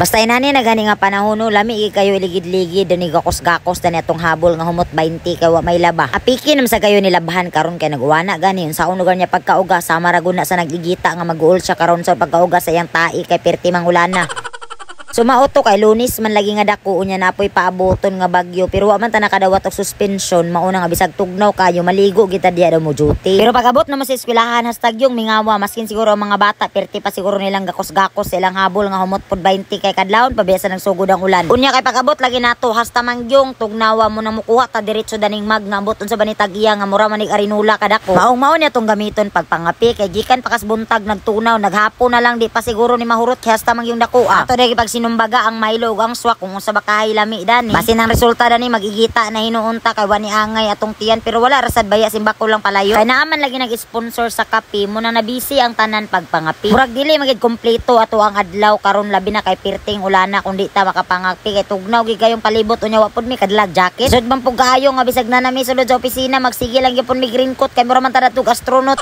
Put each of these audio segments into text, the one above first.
Basta inani na gani nga panahon no, lami kayo iligid-ligid ni gakos-gakos dani atong habol nga humot 20 kay wa may laba. Apiki nam sa kayo nilabahan karon kay nagwana gani unsa lugar niya pagkauga sama ra gud na sa nagigita nga mag-uol siya karon sa pagkauga sa iyang tai kay perti mangulana. Sumauto kay Lunis man lagi nga dako unya napoy paaboton nga bagyo pero wa man ta nakadawat og suspension mauna nga bisag tugnaw kayo maligo kita diya daw mo duty. Pero pagabot naman sa eskwelahan hashtag yung mingawa maskin siguro ang mga bata perti pa siguro nilang gakos-gakos silang habol nga humot pod 20 kay kadlawon pabiyasa nagsugod ang ulan. Unya kay pagabot lagi nato hasta mangyong tugnawa mo na mukuha ta diretso daning mag nga ambot unsa ba ni tagiya nga mura manig arinula kadako. Maong niya tong gamiton pagpangapi kay gikan pakas buntag nagtunaw naghapon na lang di pa siguro ni mahurot kay hasta mangyong dako. Ato dai pag sinumbaga ang Milo ug ang swak kung sa bakahay lami dani. Basin ang resulta dani magigita na hinuunta kay wani angay atong tiyan pero wala rasad baya simbako lang palayo. Kay naaman lagi nag-sponsor sa kape mo nang nabisi ang tanan pagpangapi. Murag dili magid kompleto ato ang adlaw karon labi na kay pirting ulana kung di ta makapangapi kay tugnaw gid kayong palibot unya wa pod mi kadlag jacket. Sud man pug kaayo nga bisag na nami sulod sa opisina magsige lang gyapon mi green coat kay mura man ta natug astronaut.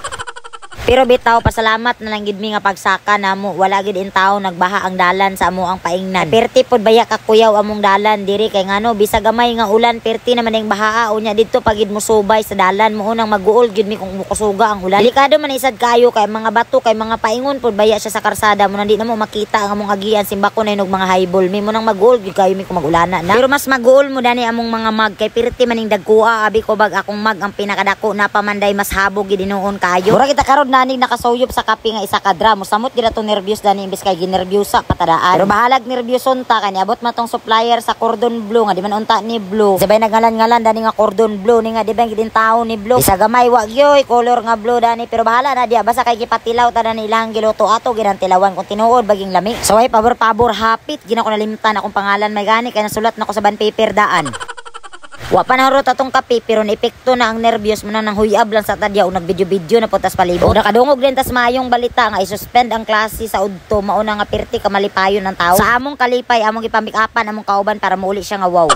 Pero bitaw pasalamat na lang gid mi nga pagsaka namo wala gid in tawo nagbaha ang dalan sa amo ang paingnan. Perti pod baya ka kuyaw among dalan diri kay ngano bisag gamay nga ulan perti naman ning bahaa unya didto pagid mo subay sa dalan mo unang maguol gid mi kung mukusuga ang ulan. Delikado man isad kayo kay mga bato kay mga paingon pod baya siya sa karsada mo nandi na mo makita ang among agian simbako na inog mga highball mi mo nang maguol gid kayo mi kung magulana na. Pero mas maguol mo dani among mga mag kay perti maning dagkua abi ko bag akong mag ang pinakadako na pamanday mas habog gid inuon kayo. Mura kita karon naning nakasuyop sa kape nga isa ka drum samot gid ato nervyos dani imbes kay ginerbyusa patadaan. Pero bahalag nerbyoson ta kani abot man tong supplier sa cordon blue nga di man unta ni blue. Sabay nagalan-ngalan dani nga cordon blue ni nga di ba gidin tawo ni blue. Isa gamay wa gyoy color nga blue dani pero bahala na dia basta kay gipatilaw ta dani ilang giluto ato gidan tilawan kung tinuod baging lami. So ay pabor hapit gina ko nalimtan akong pangalan may gani kay nasulat nako sa band paper daan. Wa pa narot atong kape pero naepekto na ang nervyos mo nang huyab lang sa tadya o nagvideo-video na putas palibot. Nakadungog din tas mayong balita nga isuspend ang klase sa udto mauna nga perti ka malipayon ng tao. Sa among kalipay among ipamikapan among kauban para mauli siya nga wow.